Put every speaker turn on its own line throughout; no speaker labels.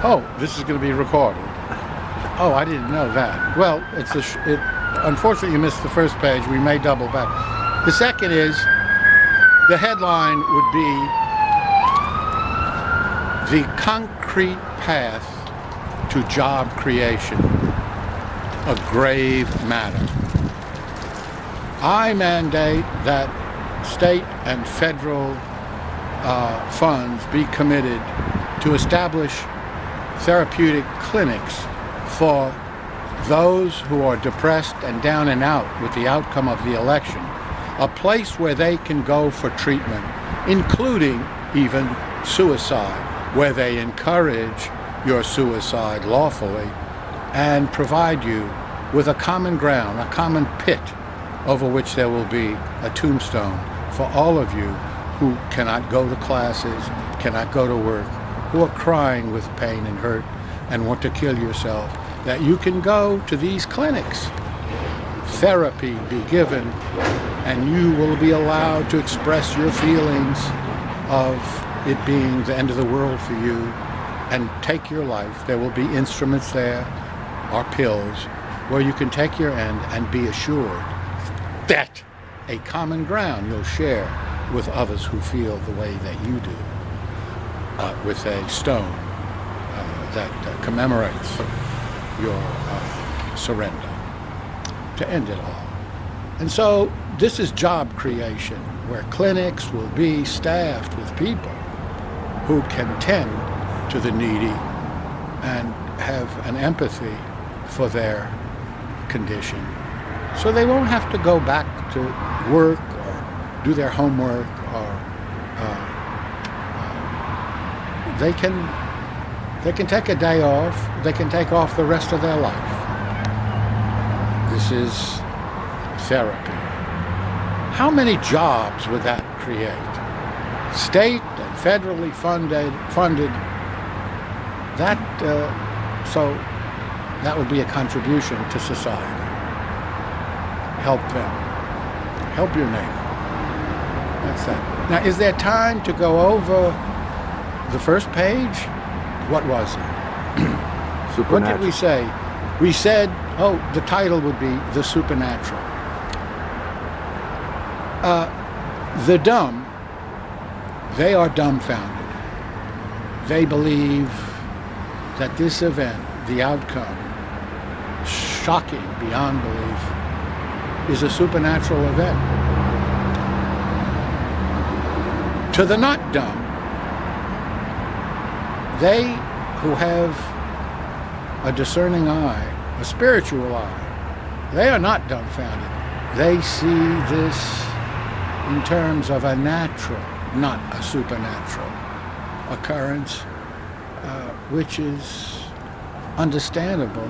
Oh, this is going to be recorded. Oh, I didn't know that. Well, unfortunately you missed the first page. We may double back. The second is, the headline would be "The Concrete Path to Job Creation, a Grave Matter." I mandate that state and federal funds be committed to establish therapeutic clinics for those who are depressed and down and out with the outcome of the election, a place where they can go for treatment, including even suicide, where they encourage your suicide lawfully and provide you with a common ground, a common pit over which there will be a tombstone for all of you who cannot go to classes, cannot go to work, who are crying with pain and hurt and want to kill yourself, that you can go to these clinics. Therapy be given, and you will be allowed to express your feelings of it being the end of the world for you and take your life. There will be instruments there, or pills, where you can take your end and be assured that a common ground you'll share with others who feel the way that you do, with a stone that commemorates your surrender to end it all. And so this is job creation, where clinics will be staffed with people who can tend to the needy and have an empathy for their condition. So they won't have to go back to work or do their homework, or they can take a day off. They can take off the rest of their life. This is therapy. How many jobs would that create? State and federally funded. So that would be a contribution to society. Help them. Help your neighbor. That's that. Now, is there time to go over the first page? What was it? What did we say? We said, the title would be The Supernatural. The dumb, they are dumbfounded. They believe that this event, the outcome, shocking beyond belief, is a supernatural event. To the not dumb, they who have a discerning eye, a spiritual eye, they are not dumbfounded. They see this in terms of a natural, not a supernatural occurrence, which is understandable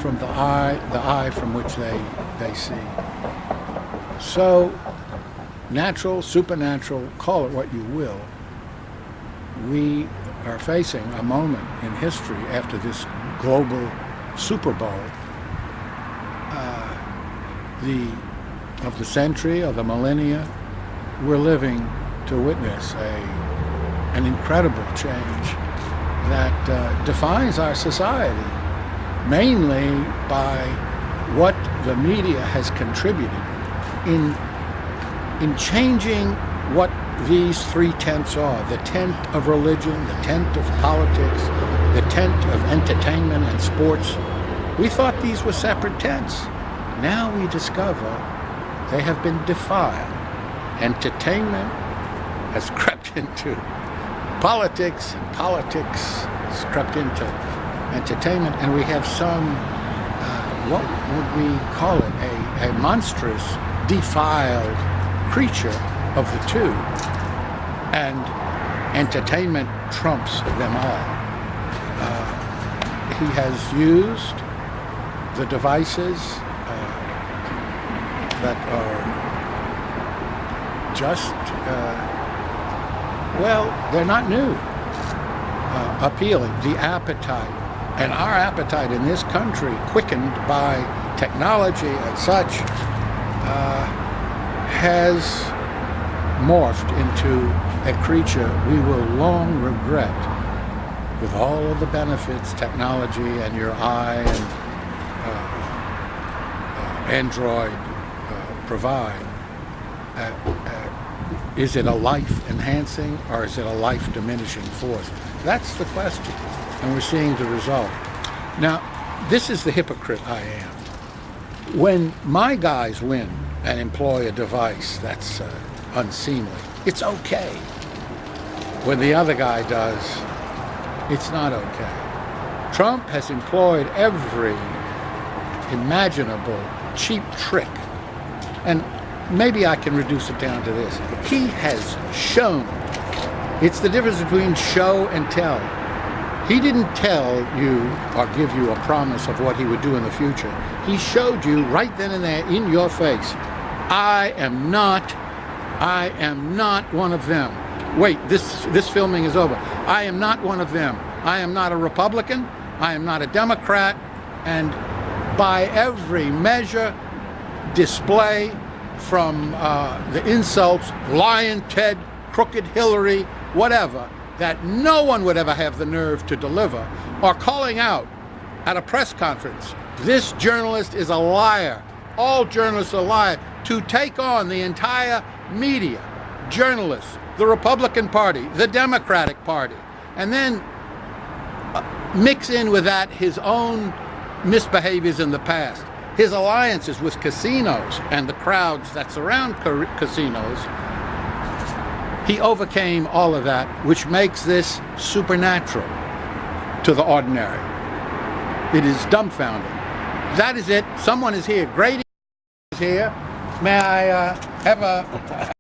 from the eye from which they see. So, natural, supernatural, call it what you will, we are facing a moment in history after this global Super Bowl, of the century, of the millennia. We're living to witness an incredible change that defines our society, mainly by what the media has contributed in changing what these three tents are: the tent of religion, the tent of politics, the tent of entertainment and sports. We thought these were separate tents. Now we discover they have been defiled. Entertainment has crept into politics, and politics has crept into entertainment, and we have some, what would we call it, a monstrous, defiled creature of the two, and entertainment trumps them all. He has used the devices that are just, they're not new, appealing. The appetite, and our appetite in this country, quickened by technology and such, has morphed into a creature we will long regret with all of the benefits technology and your eye and Android provide, is it a life-enhancing or is it a life-diminishing force? That's the question, and we're seeing the result. Now, this is the hypocrite I am. When my guys win and employ a device that's unseemly, it's okay. When the other guy does, it's not okay. Trump has employed every imaginable cheap trick, and maybe I can reduce it down to this. He has shown. It's the difference between show and tell. He didn't tell you or give you a promise of what he would do in the future. He showed you right then and there in your face, I am not one of them. Wait, this filming is over. I am not one of them. I am not a Republican. I am not a Democrat. And by every measure, display, from the insults, lying Ted, crooked Hillary, whatever, that no one would ever have the nerve to deliver, or calling out at a press conference, this journalist is a liar, all journalists are liars, to take on the entire media, journalists, the Republican Party, the Democratic Party, and then mix in with that his own misbehaviors in the past, his alliances with casinos and the crowds that surround casinos. He overcame all of that, which makes this supernatural to the ordinary. It is dumbfounding. That is it. Someone is here. Grady is here. May I have